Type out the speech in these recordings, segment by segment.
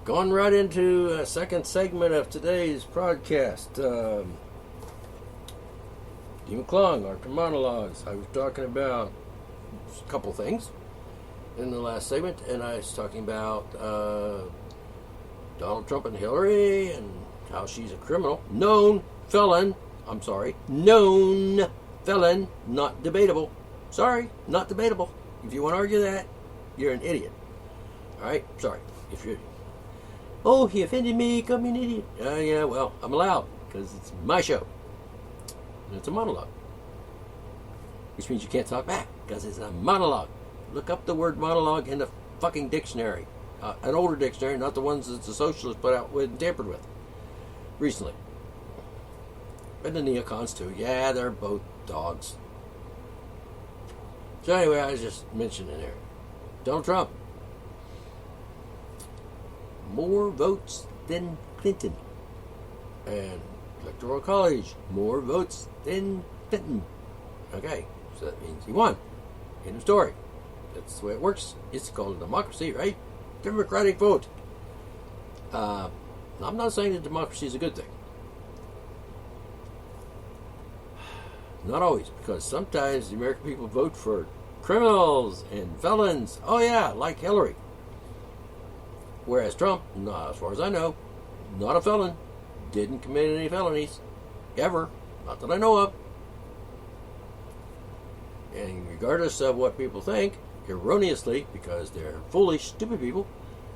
Going right into a second segment of today's podcast. Dean McClung, Arthur Monologues. I was talking about a couple things in the last segment, and I was talking about Donald Trump and Hillary and how she's a criminal. Known felon. Known felon. Not debatable. Sorry, not debatable. If you want to argue that, you're an idiot. Alright? Sorry. If you're... Oh, he offended me, called me an idiot. Yeah, well, I'm allowed, because it's my show. And it's a monologue. Which means you can't talk back, because it's a monologue. Look up the word monologue in the fucking dictionary. An older dictionary, not the ones that the socialists put out with and tampered with recently. And the neocons, too. Yeah, they're both dogs. So anyway, I was just mentioning there. Donald Trump. More votes than Clinton. And Electoral College, more votes than Clinton. Okay, so that means he won. End of story. That's the way it works. It's called a democracy, right? Democratic vote. I'm not saying that democracy is a good thing. Not always, because sometimes the American people vote for criminals and felons. Oh yeah, like Hillary. Whereas Trump, as far as I know, not a felon, didn't commit any felonies, ever, not that I know of. And regardless of what people think, erroneously, because they're foolish, stupid people,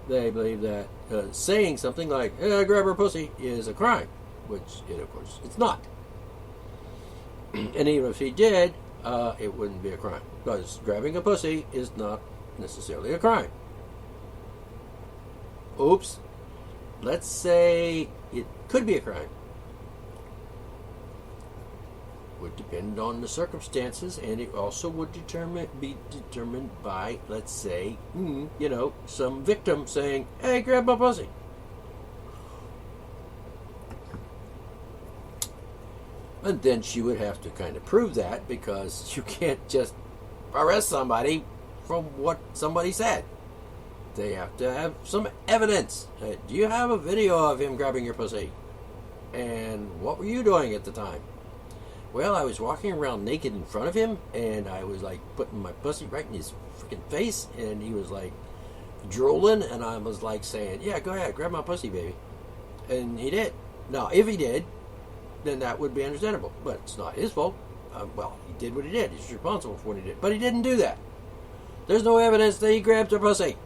they believe that saying something like, grab her pussy, is a crime, which, of course, it's not. And even if he did, it wouldn't be a crime, because grabbing a pussy is not necessarily a crime. Oops. Let's say it could be a crime. Would depend on the circumstances, and it also would be determined by, let's say, some victim saying, hey, grab my pussy. And then she would have to kind of prove that, because you can't just arrest somebody from what somebody said. They have to have some evidence. Do you have a video of him grabbing your pussy? And what were you doing at the time? Well, I was walking around naked in front of him, and I was like putting my pussy right in his freaking face, and he was like drooling, and I was like saying, yeah, go ahead, grab my pussy, baby. And he did. Now, if he did, then that would be understandable, but it's not his fault. Well, he did what he did. He's responsible for what he did, but he didn't do that. There's no evidence that he grabbed her pussy.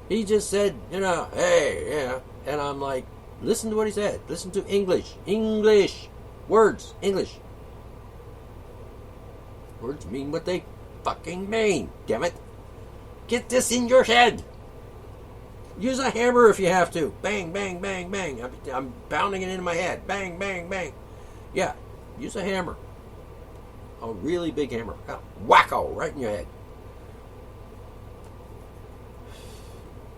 He just said, hey, yeah. And I'm like, listen to what he said. Listen to English. English. Words. English. Words mean what they fucking mean. Damn it. Get this in your head. Use a hammer if you have to. Bang, bang, bang, bang. I'm pounding it into my head. Bang, bang, bang. Yeah. Use a hammer. A really big hammer. Wacko right in your head.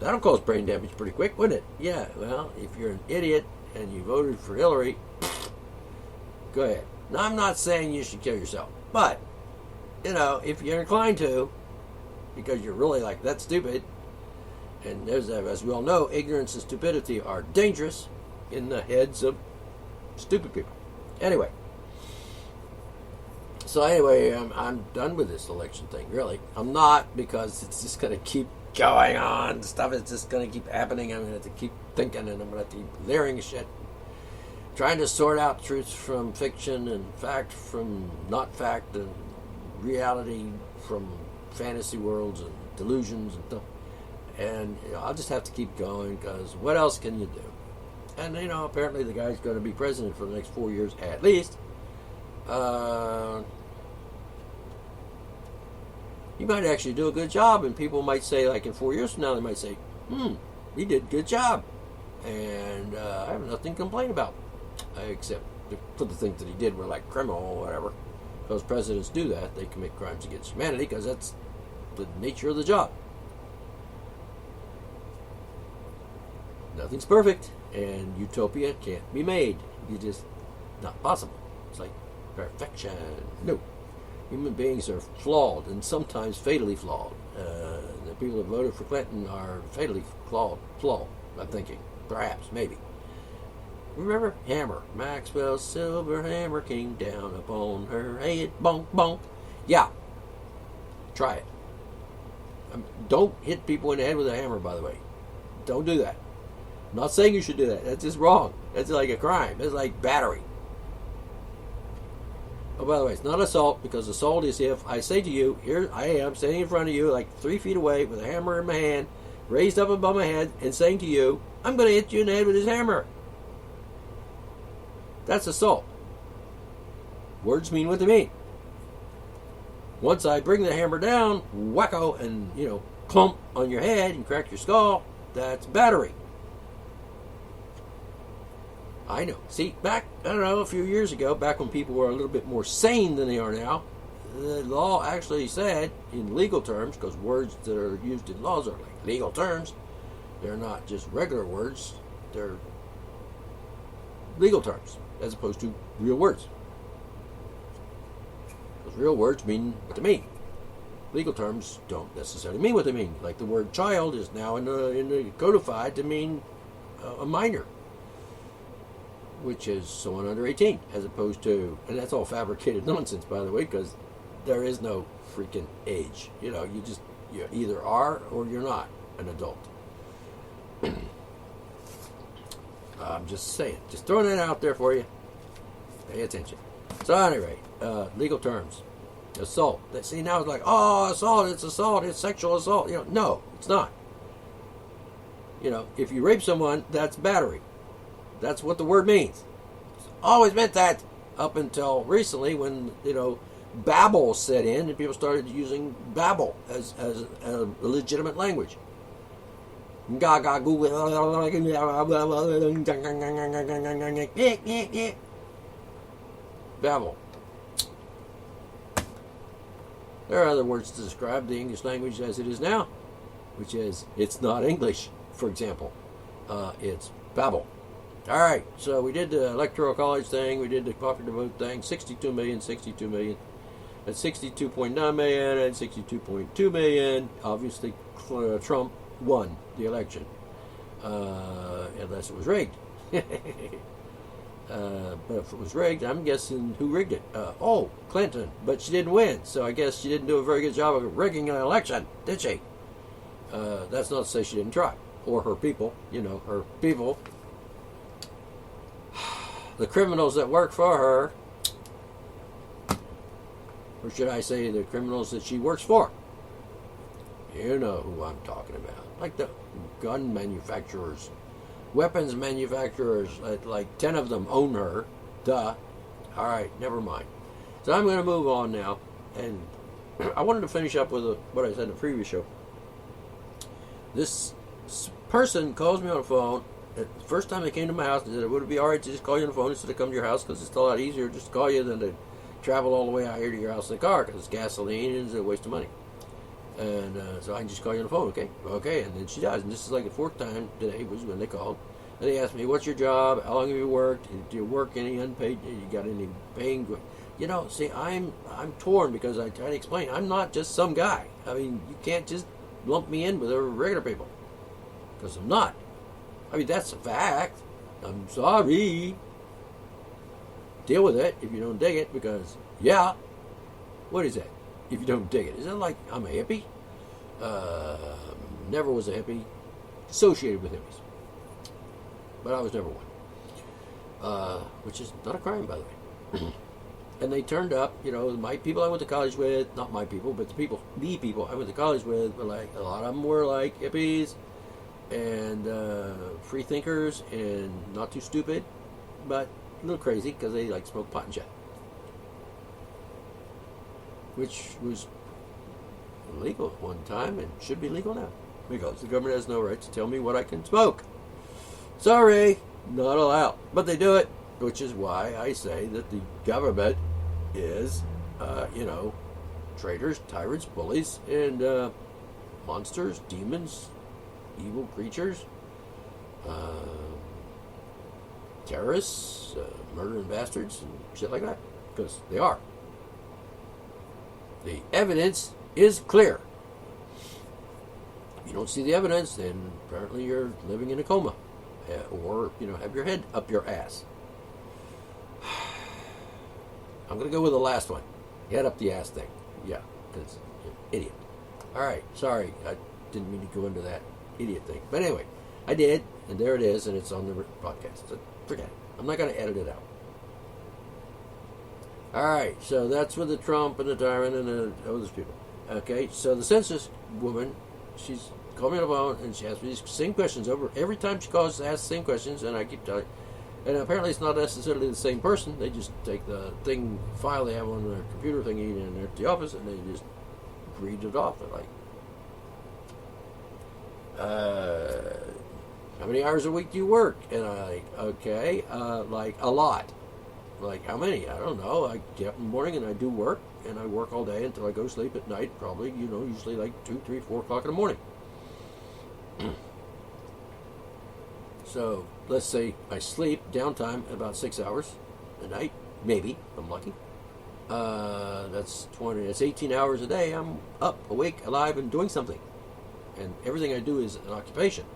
That'll cause brain damage pretty quick, wouldn't it? Yeah, well, if you're an idiot and you voted for Hillary, go ahead. Now, I'm not saying you should kill yourself, but, if you're inclined to, because you're really like that stupid, and as we all know, ignorance and stupidity are dangerous in the heads of stupid people. Anyway, I'm done with this election thing, really. I'm not, because it's just going to keep going on. Stuff is just going to keep happening. I'm going to have to keep thinking, and I'm going to have to keep layering shit. Trying to sort out truth from fiction and fact from not fact and reality from fantasy worlds and delusions and stuff. And I'll just have to keep going, because what else can you do? And, apparently the guy's going to be president for the next 4 years at least. He might actually do a good job, and people might say, like in 4 years from now, they might say, he did a good job, and I have nothing to complain about, except for the things that he did were like criminal or whatever, because presidents do that. They commit crimes against humanity, because that's the nature of the job. Nothing's perfect, and utopia can't be made. It's just not possible. It's like perfection. No. Human beings are flawed, and sometimes fatally flawed. The people that voted for Clinton are fatally flawed. I'm thinking. Perhaps, maybe. Remember? Hammer. Maxwell's silver hammer came down upon her head. Bonk, bonk. Yeah. Try it. Don't hit people in the head with a hammer, by the way. Don't do that. I'm not saying you should do that. That's just wrong. That's like a crime. It's like battery. Oh, by the way, it's not assault, because assault is if I say to you, here I am standing in front of you like 3 feet away with a hammer in my hand, raised up above my head, and saying to you, I'm going to hit you in the head with this hammer. That's assault. Words mean what they mean. Once I bring the hammer down, wacko, and, clump on your head and crack your skull, that's battery. I know. See, back, I don't know, a few years ago, back when people were a little bit more sane than they are now, the law actually said, in legal terms, because words that are used in laws are like legal terms, they're not just regular words, they're legal terms, as opposed to real words. Because real words mean what they mean. Legal terms don't necessarily mean what they mean. Like the word child is now in the codified to mean a minor, which is someone under 18, as opposed to, and that's all fabricated nonsense, by the way, because there is no freaking age. You either are or you're not an adult. I'm just saying, just throwing it out there for you. Pay attention. So anyway, legal terms. Assault. See, now it's like, assault, it's sexual assault. No, it's not. If you rape someone, that's battery. That's what the word means. It's always meant that up until recently when, babble set in and people started using babble as a legitimate language. Babble. There are other words to describe the English language as it is now, which is, it's not English, for example. It's babble. All right, so we did the electoral college thing, we did the popular vote thing, 62 million, that's 62.9 million and 62.2 million. Obviously, Trump won the election, unless it was rigged. But if it was rigged, I'm guessing who rigged it? Clinton, but she didn't win, so I guess she didn't do a very good job of rigging an election, did she? That's not to say she didn't try, or her people, her people. The criminals that work for her, or should I say the criminals that she works for. You know who I'm talking about. Like the gun manufacturers, weapons manufacturers, like 10 of them own her. Duh. All right, never mind. So I'm going to move on now. And I wanted to finish up with what I said in the previous show. This person calls me on the phone. The first time they came to my house, they said, would it be all right to just call you on the phone instead of come to your house? Because it's a lot easier just to call you than to travel all the way out here to your house in the car, because it's gasoline and it's a waste of money. And so I can just call you on the phone, okay? Okay, and then she does. And this is like the 4th time today was when they called. And they asked me, what's your job? How long have you worked? Do you work any unpaid? You got any paying? See, I'm torn, because I try to explain. I'm not just some guy. I mean, you can't just lump me in with the regular people, because I'm not. I mean, that's a fact. I'm sorry. Deal with it if you don't dig it, because, what is that? If you don't dig it. Is that like I'm a hippie? Never was a hippie. Associated with hippies. But I was never one. Which is not a crime, by the way. And they turned up, my people I went to college with, not my people, but the people I went to college with were like, a lot of them were like hippies and free thinkers and not too stupid, but a little crazy because they like smoke pot and shit. Which was illegal at one time and should be legal now, because the government has no right to tell me what I can smoke. Sorry, not allowed. But they do it, which is why I say that the government is, traitors, tyrants, bullies, and monsters, demons, evil creatures, terrorists, murdering bastards, and shit like that. Because they are. The evidence is clear. you don't see the evidence, then apparently you're living in a coma, or have your head up your ass. I'm going to go with the last one. Head up the ass thing. Yeah, because idiot. All right, sorry, I didn't mean to go into that idiot thing. But anyway, I did, and there it is, and it's on the podcast. So forget it. I'm not going to edit it out. All right, so that's with the Trump and the tyrant and the those people. Okay, so the census woman, she's called me on the phone, and she asked me these same questions over. Every time she calls, asks the same questions, and I keep telling her. And apparently it's not necessarily the same person. They just take the file they have on their computer thingy and they're at the office and they just read it off. They're like, how many hours a week do you work? And I'm like, okay, like a lot. Like how many? I don't know. I get up in the morning and I do work, and I work all day until I go to sleep at night, probably, usually like 2, 3, 4 o'clock in the morning. So let's say I sleep downtime about 6 hours a night, maybe if I'm lucky. That's 20. That's 18 hours a day. I'm up, awake, alive, and doing something. And everything I do is an occupation.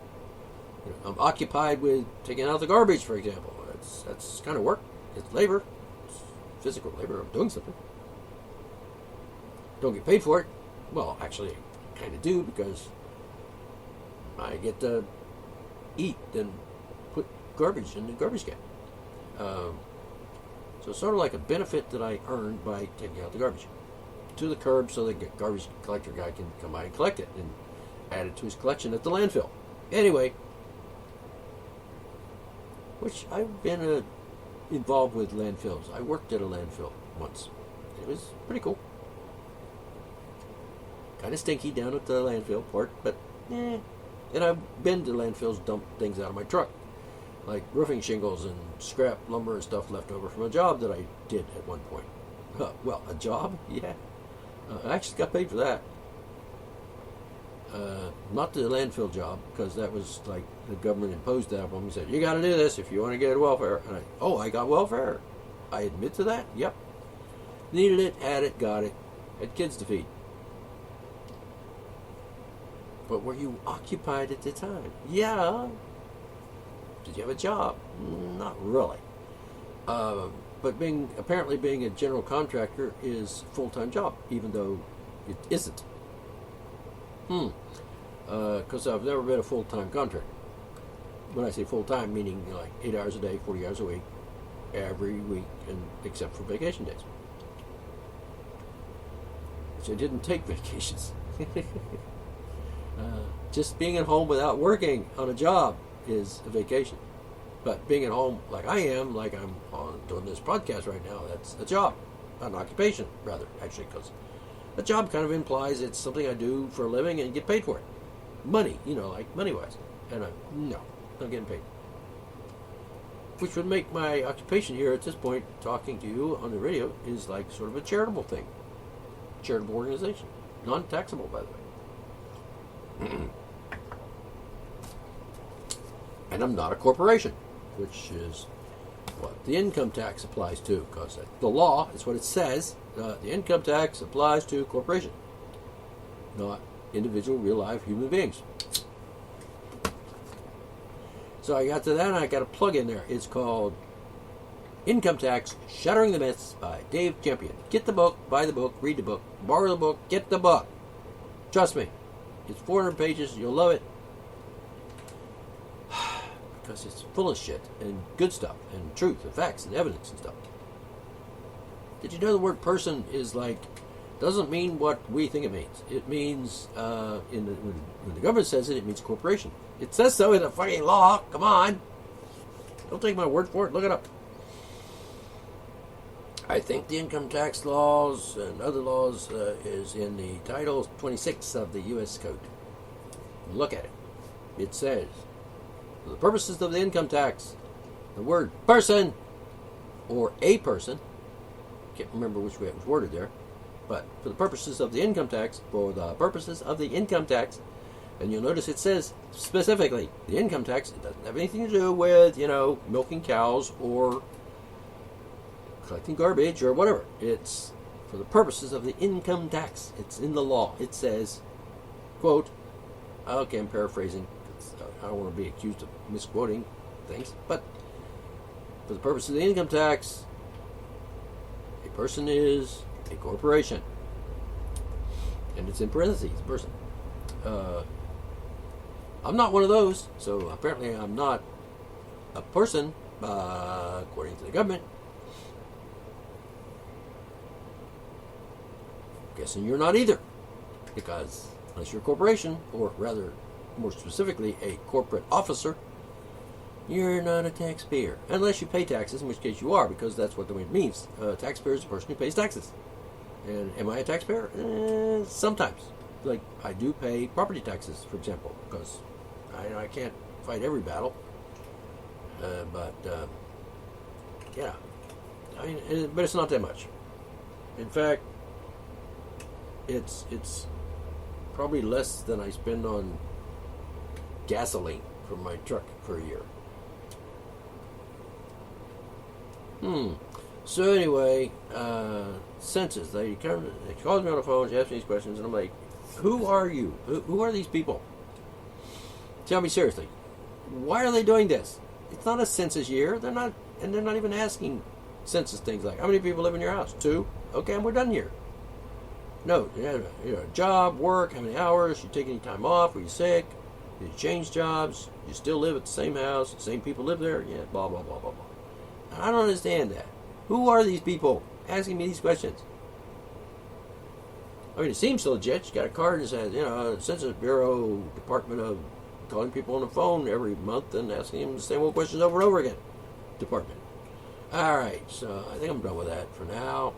I'm occupied with taking out the garbage, for example. That's kind of work. It's labor. It's physical labor. I'm doing something. Don't get paid for it. Well, actually, I kind of do, because I get to eat and put garbage in the garbage can. So it's sort of like a benefit that I earned by taking out the garbage to the curb, so the garbage collector guy can come by and collect it and add it to his collection at the landfill. Anyway, which I've been involved with landfills. I worked at a landfill once. It was pretty cool. Kind of stinky down at the landfill part, but And I've been to landfills, dump things out of my truck, like roofing shingles and scrap lumber and stuff left over from a job that I did at one point. Well, a job? Yeah. I actually got paid for that. Not the landfill job, because that was like the government imposed that upon me. Said, you got to do this if you want to get welfare. And I got welfare. I admit to that. Yep. Needed it, had it, got it. Had kids to feed. But were you occupied at the time? Yeah. Did you have a job? Not really. But apparently being a general contractor is a full-time job, even though it isn't. Because I've never been a full-time contractor. When I say full-time, meaning like 8 hours a day, 40 hours a week, every week, and except for vacation days. Which I didn't take vacations. Just being at home without working on a job is a vacation. But being at home like I am, like I'm doing this podcast right now, that's a job. An occupation, rather, actually, because a job kind of implies it's something I do for a living and get paid for it. Money, like money-wise. And I'm not getting paid. Which would make my occupation here at this point, talking to you on the radio, is like sort of a charitable thing. Charitable organization. Non-taxable, by the way. And I'm not a corporation, which is what the income tax applies to, because the law is what it says. The income tax applies to corporation, not individual, real life human beings. So I got to that, and I got a plug in there. It's called Income Tax Shattering the Myths by Dave Champion. Get the book, buy the book, read the book, borrow the book, get the book. Trust me. It's 400 pages. You'll love it. Because it's full of shit and good stuff and truth and facts and evidence and stuff. Did you know the word person is doesn't mean what we think it means. It means, when the government says it, it means corporation. It says so in the fucking law. Come on. Don't take my word for it. Look it up. I think the income tax laws and other laws is in the Title 26 of the U.S. Code. Look at it. It says, for the purposes of the income tax, the word person or a person, can't remember which way it was worded there, but for the purposes of the income tax, and you'll notice it says specifically the income tax. It doesn't have anything to do with, milking cows or collecting garbage or whatever. It's for the purposes of the income tax. It's in the law. It says, quote, Okay, I'm paraphrasing. I don't want to be accused of misquoting things, but for the purpose of the income tax, a person is a corporation, and it's in parentheses, person. I'm not one of those, so apparently I'm not a person, according to the government. Guessing you're not either, because unless you're a corporation, or rather, more specifically, a corporate officer, you're not a taxpayer. Unless you pay taxes, in which case you are, because that's what the word means. A taxpayer is a person who pays taxes. And am I a taxpayer? Sometimes. Like, I do pay property taxes, for example, because I can't fight every battle. Yeah. I mean, but it's not that much. In fact, it's probably less than I spend on gasoline for my truck for a year. So anyway, census. They called me on the phone, she asked me these questions, and I'm like, who are you? Who are these people? Tell me seriously. Why are they doing this? It's not a census year. They're not even asking census things like, how many people live in your house? 2. Okay, and we're done here. No, you have a job, work, how many hours, you take any time off, were you sick, did you change jobs, you still live at the same house, the same people live there, yeah, blah, blah, blah, blah, blah. I don't understand that. Who are these people asking me these questions? I mean, it seems so legit. You got a card that says, Census Bureau, Department of calling people on the phone every month and asking them the same old questions over and over again. Department. All right, so I think I'm done with that for now.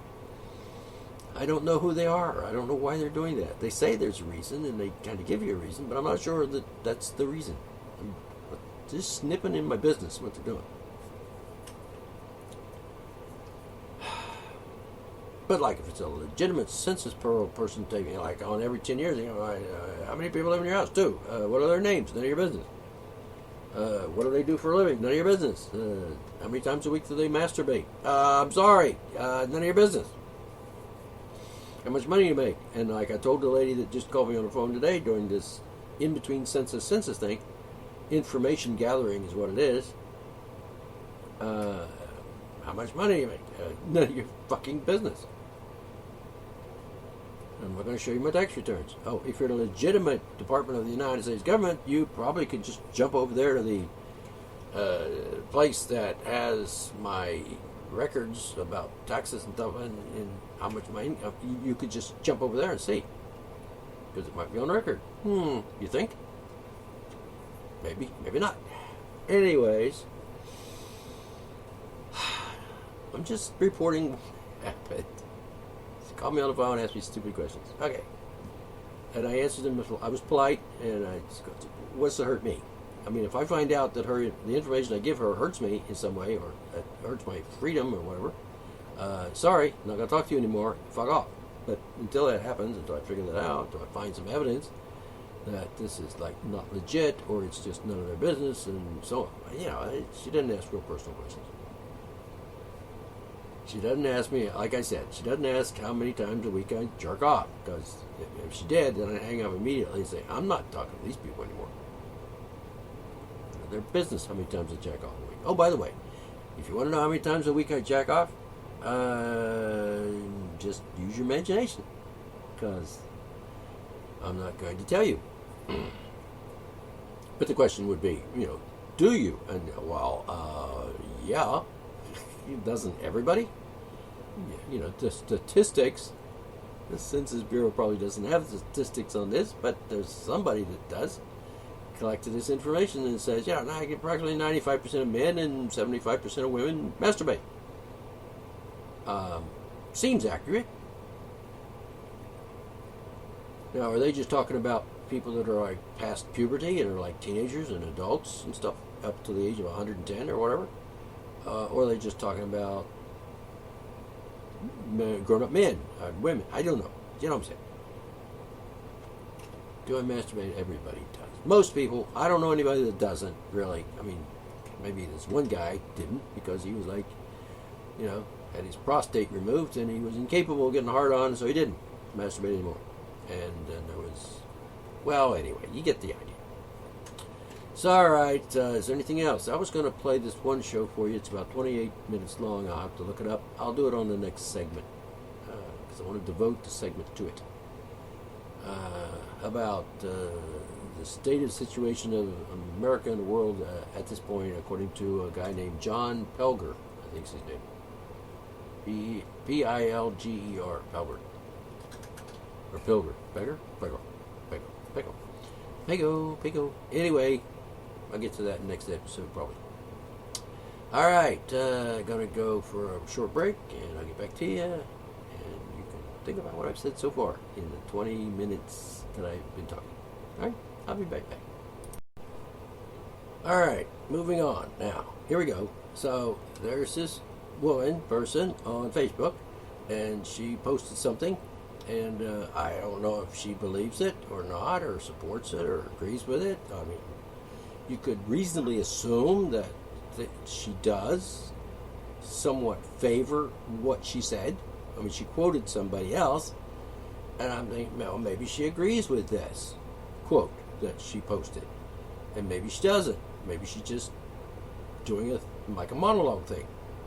I don't know who they are. I don't know why they're doing that. They say there's a reason, and they kind of give you a reason, but I'm not sure that that's the reason. I'm just snipping in my business what they're doing. But like if it's a legitimate Census Bureau person taking, like on every 10 years, how many people live in your house? 2. What are their names? None of your business. What do they do for a living? None of your business. How many times a week do they masturbate? I'm sorry. None of your business. How much money you make? And like I told the lady that just called me on the phone today during this in-between census thing, information gathering is what it is. How much money you make? None of your fucking business. I'm not going to show you my tax returns. Oh, if you're a legitimate Department of the United States government, you probably could just jump over there to the place that has my records about taxes and stuff and how much my income. You could just jump over there and see, because it might be on record. You think? Maybe, maybe not. Anyways, I'm just reporting what happened. Call me on the phone and ask me stupid questions. Okay. And I answered them. I was polite, and I just go, what's to hurt me? I mean, if I find out that the information I give her hurts me in some way, or it hurts my freedom or whatever, sorry, I'm not going to talk to you anymore. Fuck off. But until that happens, until I figure that out, until I find some evidence that this is like not legit, or it's just none of their business, and so on. She didn't ask real personal questions. She doesn't ask me, like I said, she doesn't ask how many times a week I jerk off, because if she did, then I'd hang up immediately and say, I'm not talking to these people anymore. Their business how many times I jack off a week. Oh, by the way, if you want to know how many times a week I jack off, just use your imagination, because I'm not going to tell you. But the question would be, do you? And yeah. Doesn't everybody? The statistics, the Census Bureau probably doesn't have statistics on this, but there's somebody that does. Collected this information and says, approximately 95% of men and 75% of women masturbate. Seems accurate. Now, are they just talking about people that are like past puberty and are like teenagers and adults and stuff up to the age of 110 or whatever? Or are they just talking about grown-up men, women? I don't know. You know what I'm saying? Do I masturbate? Everybody does. Most people. I don't know anybody that doesn't, really. I mean, maybe this one guy didn't, because he was like, had his prostate removed and he was incapable of getting hard on, so he didn't masturbate anymore. And then there was Well, anyway, you get the idea. So, all right, is there anything else? I was going to play this one show for you. It's about 28 minutes long. I'll have to look it up. I'll do it on the next segment because I want to devote the segment to it. About the state of situation of America and the world at this point, according to a guy named John Pelger, I think is his name. Pilger, Pelger. Or Pilger. Pegger? Pego. Anyway, I'll get to that in the next episode probably. All right, gonna go for a short break, and I'll get back to you, and you can think about what I've said so far in the 20 minutes that I've been talking. All right, I'll be back. All right, moving on. Now, here we go. So there's this person on Facebook, and she posted something, and I don't know if she believes it or not, or supports it, or agrees with it. I mean, you could reasonably assume that she does somewhat favor what she said. I mean, she quoted somebody else, and I'm thinking, well, maybe she agrees with this quote that she posted, and maybe she doesn't. Maybe she's just doing a monologue thing.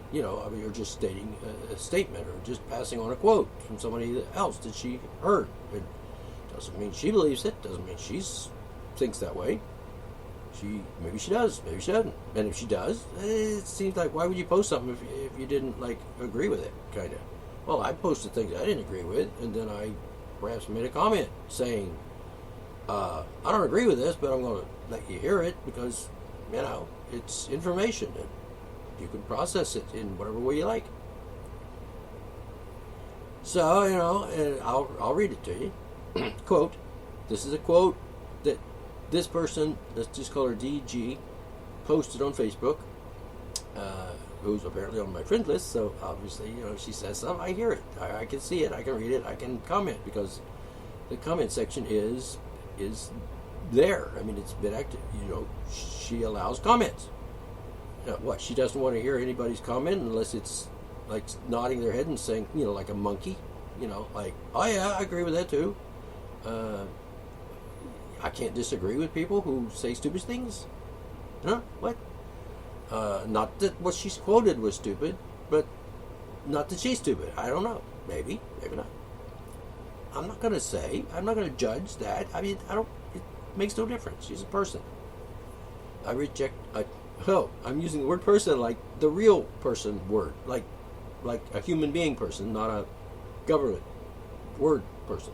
You know, I mean, or just stating a statement, or just passing on a quote from somebody else that she heard. It doesn't mean she believes it. Doesn't mean she thinks that way. Maybe she does. Maybe she doesn't. And if she does, it seems like, why would you post something if you didn't agree with it? Kind of. Well, I posted things I didn't agree with, and then I perhaps made a comment saying, I don't agree with this, but I'm going to let you hear it because, you know, it's information. And you can process it in whatever way you like. So, you know, and I'll read it to you. Quote, this is a quote that this person, let's just call her DG, posted on Facebook, who's apparently on my friend list, so obviously, you know, she says something, I hear it, I can see it, I can read it, I can comment, because the comment section is there. I mean, it's been active, you know, she allows comments. What, she doesn't want to hear anybody's comment unless it's like nodding their head and saying, you know, like a monkey, you know, like, oh yeah, I agree with that too. I can't disagree with people who say stupid things. Huh? What? Not that what she's quoted was stupid, but not that she's stupid. I don't know. Maybe not. I'm not going to judge that. I mean, it makes no difference. She's a person. I'm using the word person like the real person word, like a human being person, not a government word person.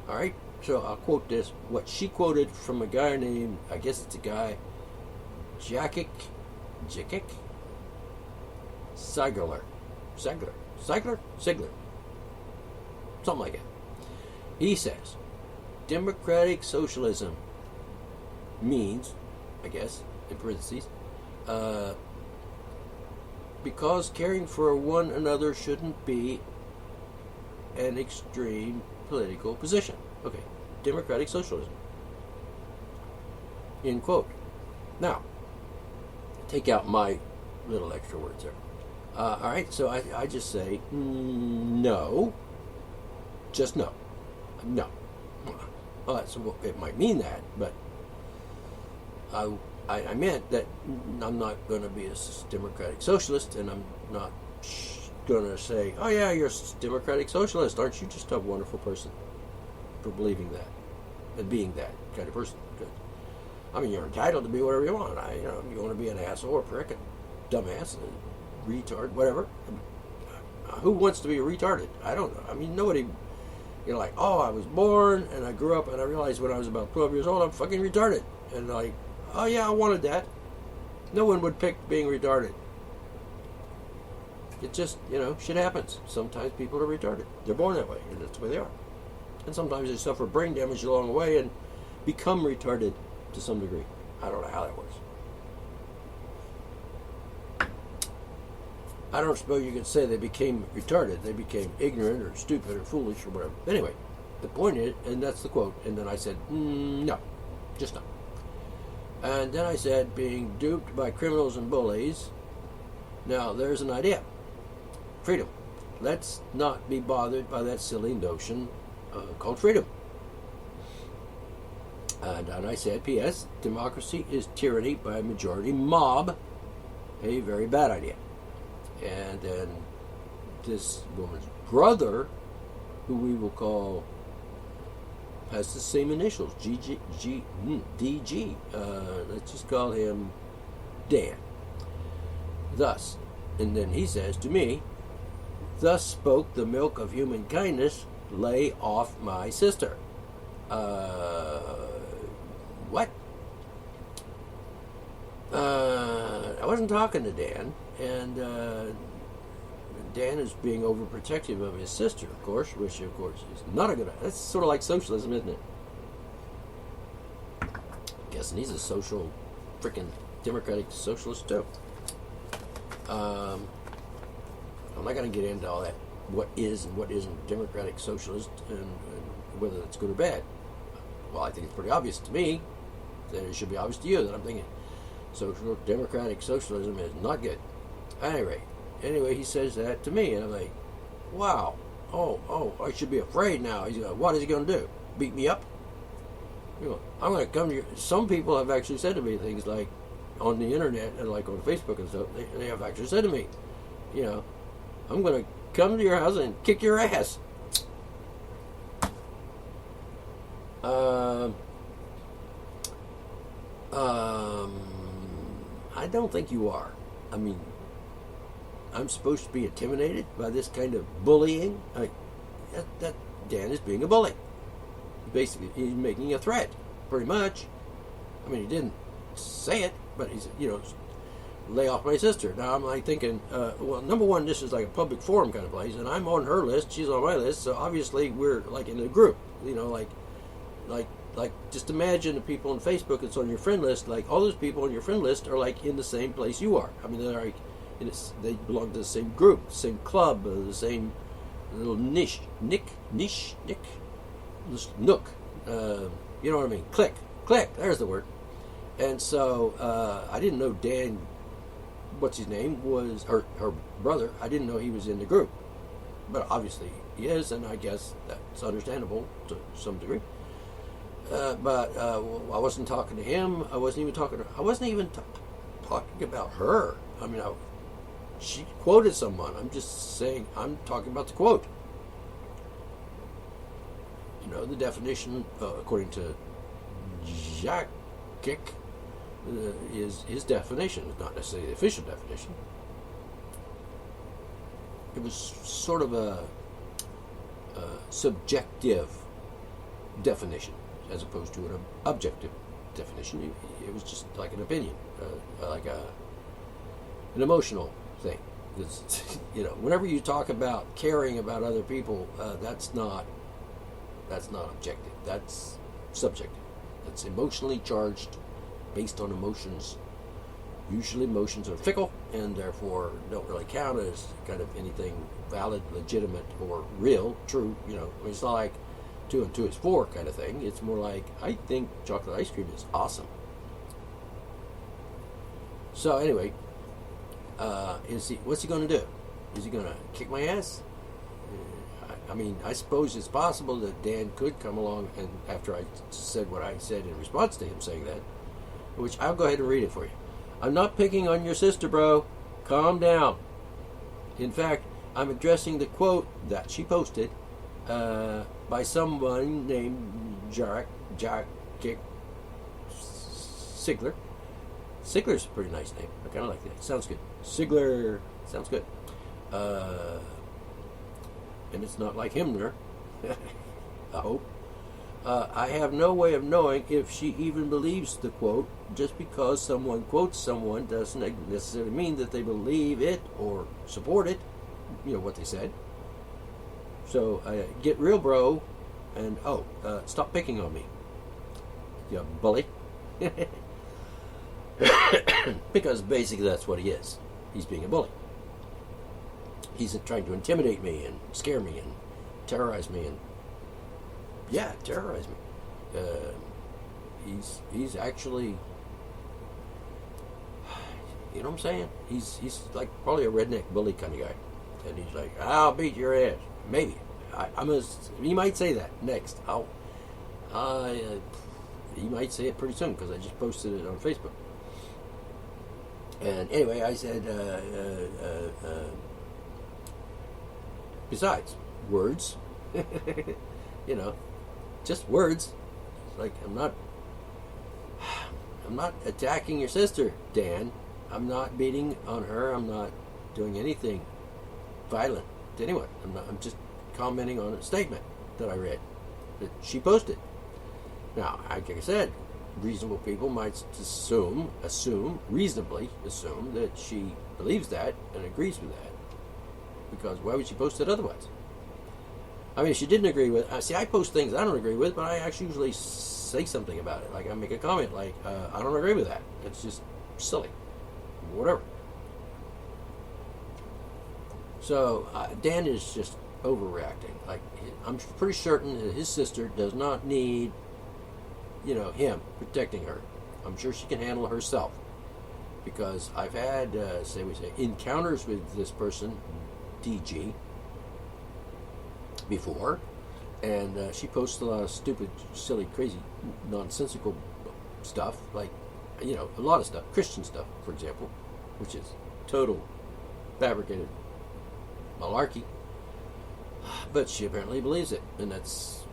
All right, so I'll quote this. What she quoted from a guy named, I guess it's a guy, Jakic Sigler, something like that. He says, democratic socialism means, I guess, in parentheses, because caring for one another shouldn't be an extreme political position. Okay, democratic socialism. End quote. Now, take out my little extra words there. All right, so I just say, no, just no. No. Well, so it might mean that, but I meant that I'm not going to be a democratic socialist, and I'm not going to say, oh yeah, you're a democratic socialist. Aren't you just a wonderful person for believing that and being that kind of person? Good. I mean, you're entitled to be whatever you want. You want to be an asshole or prick, a dumbass, a retard, whatever. Who wants to be retarded? I don't know. I mean, nobody. You're like, oh, I was born and I grew up and I realized when I was about 12 years old I'm fucking retarded. And like, oh yeah, I wanted that. No one would pick being retarded. It just, you know, shit happens. Sometimes people are retarded. They're born that way, and that's the way they are. And sometimes they suffer brain damage along the way and become retarded to some degree. I don't know how that works. I don't suppose you could say they became retarded. They became ignorant or stupid or foolish or whatever. Anyway, the point is, and that's the quote, and then I said, no, just no. And then I said, being duped by criminals and bullies. Now, there's an idea. Freedom. Let's not be bothered by that silly notion called freedom. And I said, P.S. Democracy is tyranny by a majority mob. A very bad idea. And then this woman's brother, who we will call, has the same initials, DG. Let's just call him Dan. Thus, and then he says to me, thus spoke the milk of human kindness, lay off my sister. What? I wasn't talking to Dan, and Dan is being overprotective of his sister, of course, which, of course, is not a good idea. That's sort of like socialism, isn't it? Guessing he's a social, freaking democratic socialist, too. I'm not going to get into all that, what is and what isn't democratic socialist, and whether it's good or bad. Well, I think it's pretty obvious to me, that it should be obvious to you that I'm thinking social democratic socialism is not good. Anyway, he says that to me, and I'm like, wow, oh, I should be afraid now. He's going, what is he going to do? Beat me up? You know, I'm going to come to you. Some people have actually said to me things like on the internet and like on Facebook and stuff. They have actually said to me, you know, I'm going to come to your house and kick your ass. I don't think you are. I mean, I'm supposed to be intimidated by this kind of bullying. That Dan is being a bully. Basically, he's making a threat, pretty much. I mean, he didn't say it, but he's, you know, lay off my sister. Now I'm like thinking, well, number one, this is like a public forum kind of place, and I'm on her list, she's on my list, so obviously we're like in a group, you know, like just imagine the people on Facebook that's on your friend list, like all those people on your friend list are like in the same place you are. I mean, they're like, they belong to the same group, same club, the same little nook. You know what I mean? Click, there's the word. And so I didn't know Dan, what's his name, was her brother. I didn't know he was in the group, but obviously he is, and I guess that's understandable to some degree. But I wasn't talking to him. I wasn't even talking talking about her. I mean, she quoted someone. I'm just saying, I'm talking about the quote. You know, the definition, according to Jacques, is his definition. It's not necessarily the official definition. It was sort of a subjective definition, as opposed to an objective definition. It was just like an opinion, like an emotional thing. You know, whenever you talk about caring about other people, that's not objective. That's subjective. That's emotionally charged, based on emotions. Usually emotions are fickle and therefore don't really count as kind of anything valid, legitimate, or real, true. You know, I mean, it's not like 2 and 2 is 4 kind of thing. It's more like, I think chocolate ice cream is awesome. So anyway, what's he going to do? Is he going to kick my ass? I mean, I suppose it's possible that Dan could come along, and after I said what I said in response to him saying that, which I'll go ahead and read it for you. I'm not picking on your sister, bro. Calm down. In fact, I'm addressing the quote that she posted by someone named Jack Sigler. Sigler's a pretty nice name. I kind of like that. Sounds good. Sigler sounds good. And it's not like Himmler. I hope. I have no way of knowing if she even believes the quote. Just because someone quotes someone doesn't necessarily mean that they believe it or support it. You know what they said. So get real, bro. And stop picking on me, you bully. Because basically that's what he is. He's being a bully. He's trying to intimidate me and scare me and terrorize me and terrorize me. He's actually, you know what I'm saying? He's like probably a redneck bully kind of guy, and he's like, I'll beat your ass. Maybe he might say that next. he might say it pretty soon because I just posted it on Facebook. And anyway, I said, besides, words, just words. It's like, I'm not attacking your sister, Dan. I'm not beating on her. I'm not doing anything violent to anyone. I'm just commenting on a statement that I read that she posted. Now, like I said, reasonable people might reasonably assume that she believes that and agrees with that. Because why would she post it otherwise? I mean, if she didn't agree with... See, I post things I don't agree with, but I actually usually say something about it. Like, I make a comment like, I don't agree with that. It's just silly. Whatever. So, Dan is just overreacting. Like, I'm pretty certain that his sister does not need, him protecting her. I'm sure she can handle herself. Because I've had, encounters with this person, DG, before, and she posts a lot of stupid, silly, crazy, nonsensical stuff, like, a lot of stuff, Christian stuff, for example, which is total fabricated malarkey, but she apparently believes it, and that's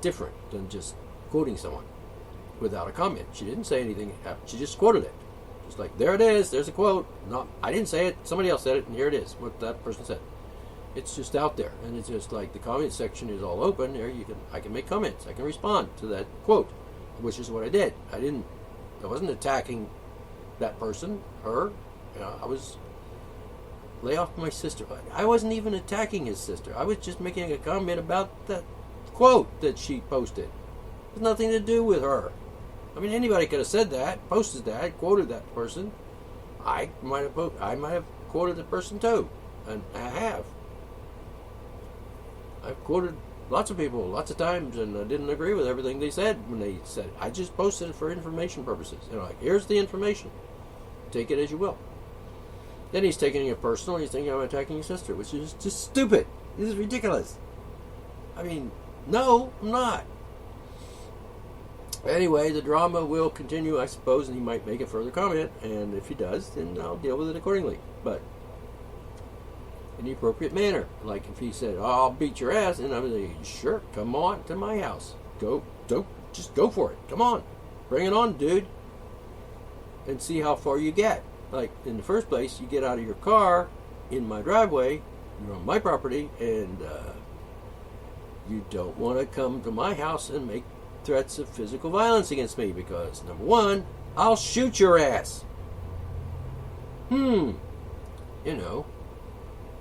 different than just quoting someone without a comment. She didn't say anything, she just quoted it. Just like, there it is, there's a quote. No, I didn't say it, somebody else said it, and here it is, what that person said. It's just out there, and it's just like the comment section is all open. There, I can make comments, I can respond to that quote, which is what I did. I wasn't attacking that person, her. I was lay off my sister. I wasn't even attacking his sister. I was just making a comment about that quote that she posted. It has nothing to do with her. I mean, anybody could have said that, posted that, quoted that person. I might have quoted the person too, and I have. I've quoted lots of people lots of times, and I didn't agree with everything they said when they said it. I just posted it for information purposes. Like, here's the information. Take it as you will. Then he's taking it personal. He's thinking I'm attacking your sister, which is just stupid. This is ridiculous. I mean, no, I'm not. Anyway, the drama will continue, I suppose, and he might make a further comment, and if he does, then I'll deal with it accordingly. But in the appropriate manner. Like if he said, I'll beat your ass, and I'm like, sure, come on to my house. Just go for it. Come on. Bring it on, dude. And see how far you get. Like, in the first place, you get out of your car in my driveway, you're on my property, and you don't want to come to my house and make threats of physical violence against me, because, number one, I'll shoot your ass.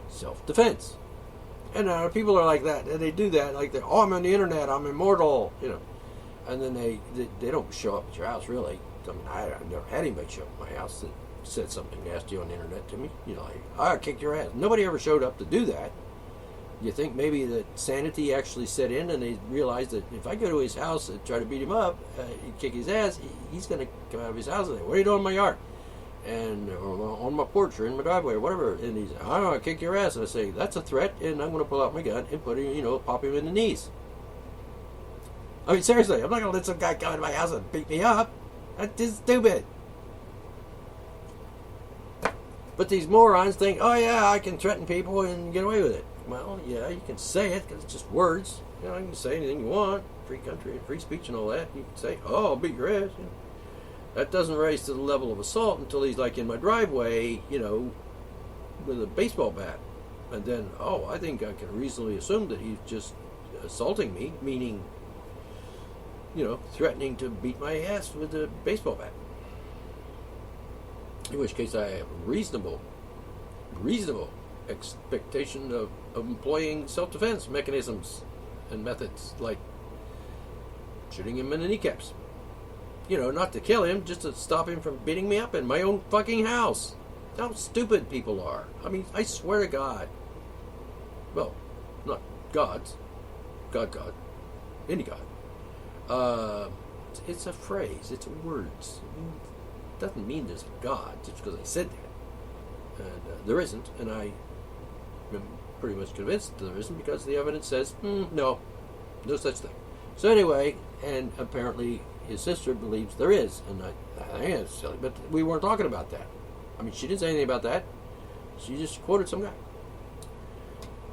Self-defense. And people are like that, and they do that, like, I'm on the internet, I'm immortal, and then they don't show up at your house, really. I mean, I've never had anybody show up at my house that said something nasty on the internet to me, like, I'll kick your ass. Nobody ever showed up to do that. You think maybe that sanity actually set in, and they realized that if I go to his house and try to beat him up, kick his ass, he's going to come out of his house and say, what are you doing in my yard? Or on my porch or in my driveway or whatever. And he's, I don't want to kick your ass. And I say, that's a threat, and I'm going to pull out my gun and put him, pop him in the knees. I mean, seriously, I'm not going to let some guy come into my house and beat me up. That's just stupid. But these morons think, oh yeah, I can threaten people and get away with it. Well, yeah, you can say it because it's just words. You can say anything you want. Free country and free speech and all that. You can say, oh, I'll beat your ass. That doesn't rise to the level of assault until he's like in my driveway, with a baseball bat. And then, I think I can reasonably assume that he's just assaulting me, meaning, threatening to beat my ass with a baseball bat. In which case I have reasonable expectation of employing self-defense mechanisms and methods, like shooting him in the kneecaps. Not to kill him, just to stop him from beating me up in my own fucking house. How stupid people are. I mean, I swear to God. Well, not gods. God. Any God. It's a phrase. It's words. It doesn't mean there's a God just because I said that. And there isn't, and I am pretty much convinced there isn't, because the evidence says, no such thing. So anyway, and apparently his sister believes there is. And I think it's silly, but we weren't talking about that. I mean, she didn't say anything about that. She just quoted some guy.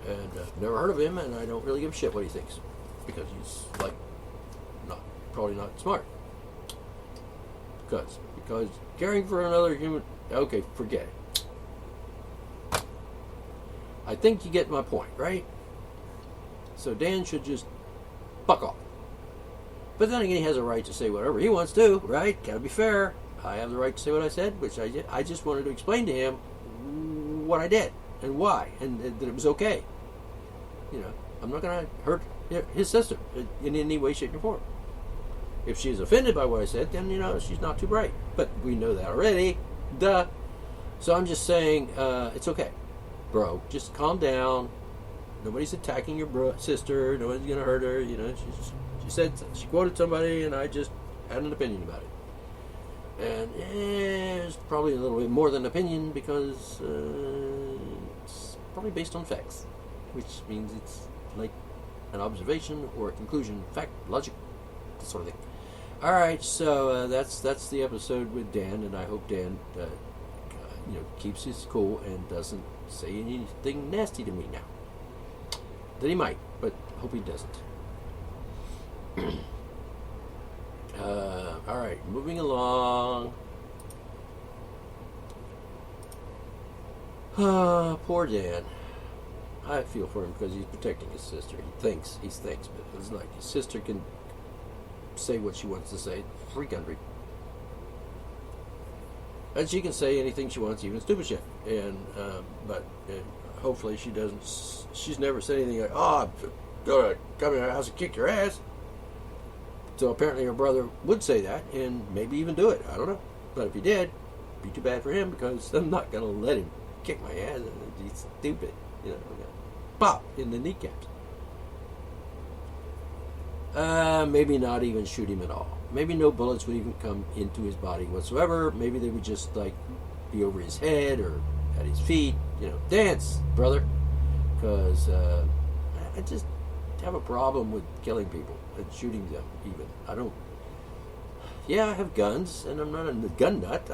And never heard of him, and I don't really give a shit what he thinks. Because he's, like, probably not smart. Because caring for another human... Okay, forget it. I think you get my point, right? So Dan should just fuck off. But then again, he has a right to say whatever he wants to, right? Gotta be fair. I have the right to say what I said, which I did. I just wanted to explain to him what I did and why, and that it was okay. You know, I'm not going to hurt his sister in any way, shape, or form. If she's offended by what I said, then, you know, she's not too bright. But we know that already. Duh. So I'm just saying, it's okay. Bro, just calm down. Nobody's attacking your sister. Nobody's going to hurt her. You know, she quoted somebody, and I just had an opinion about it. And it's probably a little bit more than an opinion because it's probably based on facts, which means it's like an observation or a conclusion, fact, logic, that sort of thing. All right, so that's the episode with Dan, and I hope Dan, keeps his cool and doesn't say anything nasty to me now. That he might, but hope he doesn't. All right, moving along. Poor Dan. I feel for him because he's protecting his sister. He thinks, but it's like his sister can say what she wants to say. Free country. And she can say anything she wants, even stupid shit. And but hopefully she doesn't. She's never said anything like, "Oh, I'm gonna come in our house and kick your ass." So apparently her brother would say that and maybe even do it. I don't know. But if he did, it'd be too bad for him because I'm not gonna let him kick my ass. He's stupid, you know. Pop in the kneecaps. Maybe not even shoot him at all. Maybe no bullets would even come into his body whatsoever. Maybe they would just like be over his head or at his feet. You know, dance, brother. Because I just have a problem with killing people and shooting them even. I don't... Yeah, I have guns, and I'm not a gun nut.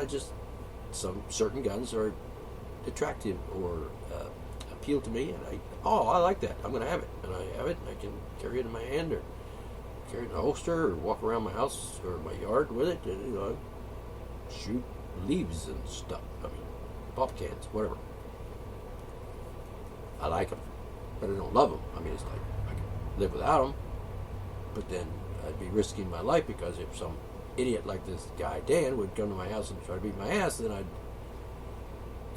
Some certain guns are attractive or appeal to me, and I like that. I'm going to have it. And I have it, and I can carry it in my hand or carry it in a holster or walk around my house or my yard with it and, you know, shoot leaves and stuff. I mean, pop cans, whatever. I like them, but I don't love them. I mean, it's like I can live without them, but then I'd be risking my life because if some idiot like this guy Dan would come to my house and try to beat my ass, then I'd,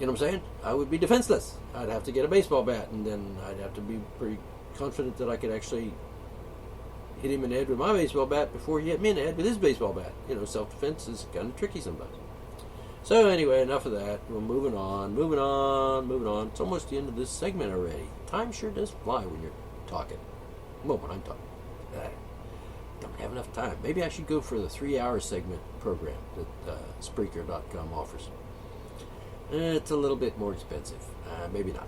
you know what I'm saying? I would be defenseless. I'd have to get a baseball bat, and then I'd have to be pretty confident that I could actually hit him in the head with my baseball bat before he hit me in the head with his baseball bat. You know, self-defense is kind of tricky sometimes. So anyway, enough of that. We're moving on. It's almost the end of this segment already. Time sure does fly when you're talking. Well, when I'm talking. I don't have enough time. Maybe I should go for the 3-hour segment program that Spreaker.com offers. It's a little bit more expensive. Maybe not.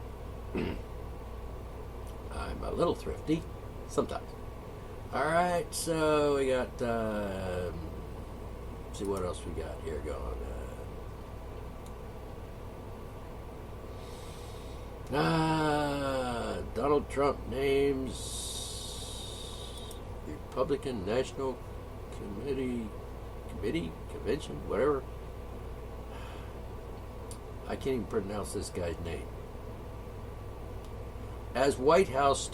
I'm a little thrifty. Sometimes. Alright, so we got... see what else we got here going. Donald Trump names Republican National Convention, whatever. I can't even pronounce this guy's name. As White House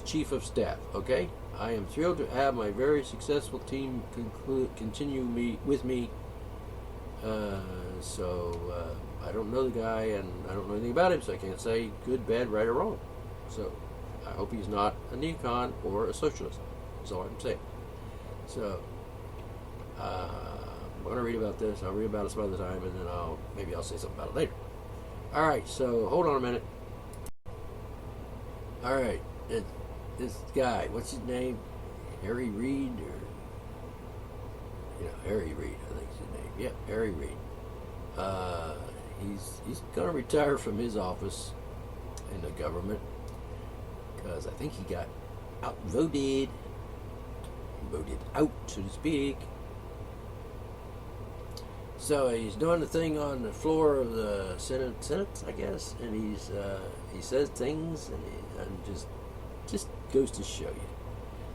Chief of Staff, okay? I am thrilled to have my very successful team continue with me. I don't know the guy, and I don't know anything about him, so I can't say good, bad, right, or wrong. So I hope he's not a neocon or a socialist. That's all I'm saying. So I'm going to read about this. I'll read about it some other time, and then maybe I'll say something about it later. All right, so hold on a minute. All right, this guy, what's his name? Harry Reid, Harry Reid, I think is his name. Yep, Harry Reid. He's going to retire from his office in the government because I think he got voted out, so to speak, So he's doing the thing on the floor of the Senate, I guess, and he says things, and just goes to show you.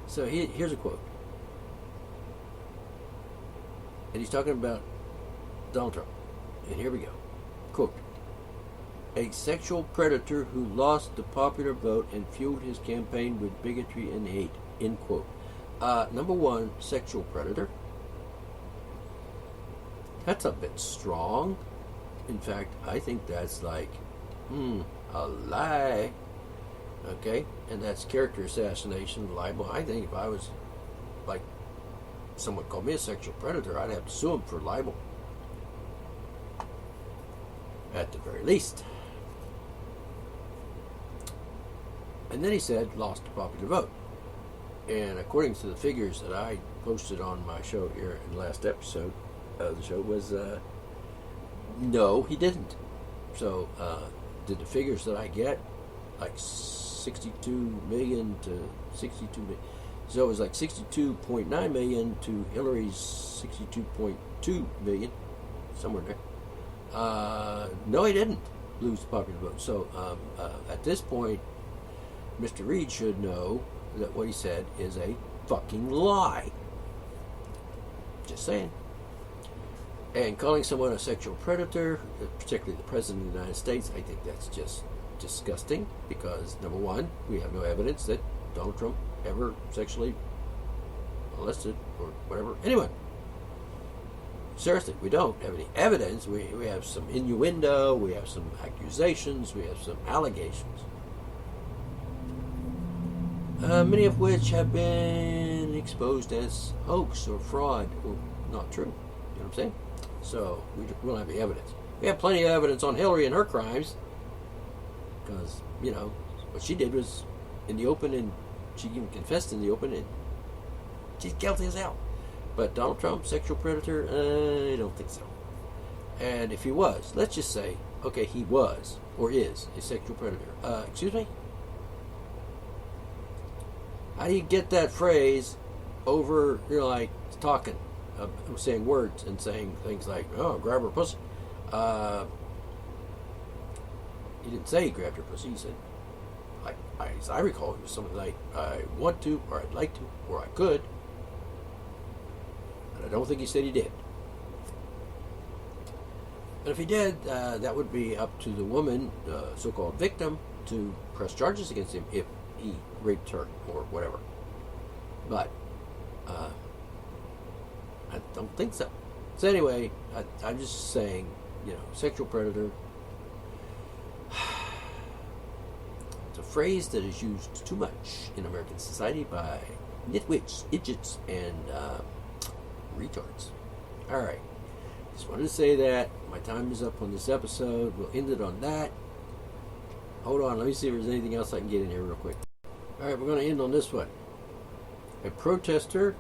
So here's a quote, and he's talking about Donald Trump, and here we go. Quote: "A sexual predator who lost the popular vote and fueled his campaign with bigotry and hate." End quote. Number one, sexual predator. That's a bit strong. In fact, I think that's like, a lie. Okay? And that's character assassination, libel. I think if I was, like, someone called me a sexual predator, I'd have to sue him for libel. At the very least. And then he said, lost the popular vote. And according to the figures that I posted on my show here in the last episode, the show was no, he didn't. So did the figures that I get, like 62 million to 62 million, so it was like 62.9 million to Hillary's 62.2 million, somewhere there. No, he didn't lose the popular vote. So at this point, Mr. Reed should know that what he said is a fucking lie. Just saying. And calling someone a sexual predator, particularly the President of the United States, I think that's just disgusting because, number one, we have no evidence that Donald Trump ever sexually molested or whatever anyone. Seriously, we don't have any evidence. We have some innuendo, we have some accusations, we have some allegations. Many of which have been exposed as hoax or fraud or not true. You know what I'm saying? So we don't have the evidence. We have plenty of evidence on Hillary and her crimes because, you know, what she did was in the open and she even confessed in the open and she's guilty as hell. But Donald Trump, sexual predator, I don't think so. And if he was, let's just say, okay, he was or is a sexual predator. Excuse me? How do you get that phrase over, like, talking, saying words and saying things like, oh, grab her pussy? He didn't say he grabbed her pussy. He said, as I recall, it was something like, I want to, or I'd like to, or I could. And I don't think he said he did. But if he did, that would be up to the woman, the so-called victim, to press charges against him if he raped her or whatever. But I don't think so. So anyway, I'm just saying, you know, sexual predator. It's a phrase that is used too much in American society by nitwits, idiots, and retards. All right. Just wanted to say that. My time is up on this episode. We'll end it on that. Hold on. Let me see if there's anything else I can get in here real quick. All right. We're going to end on this one. A protester,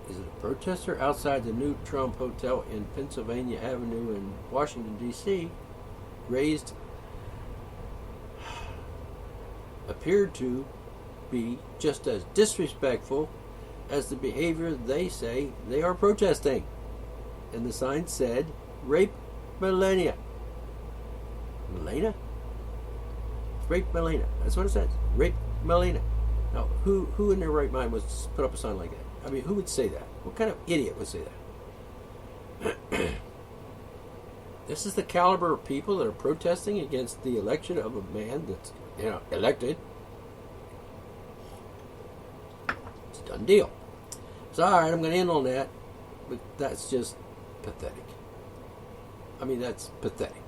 is it a protester outside the new Trump Hotel in Pennsylvania Avenue in Washington, D.C., appeared to be just as disrespectful as the behavior they say they are protesting. And the sign said, "Rape Melania." Melania? Rape Melania. That's what it says. Rape Melania. Now, who in their right mind would put up a sign like that? I mean, who would say that? What kind of idiot would say that? This is the caliber of people that are protesting against the election of a man that's, you know, elected. It's a done deal. So, all right, I'm going to end on that. But that's just pathetic. I mean, that's pathetic.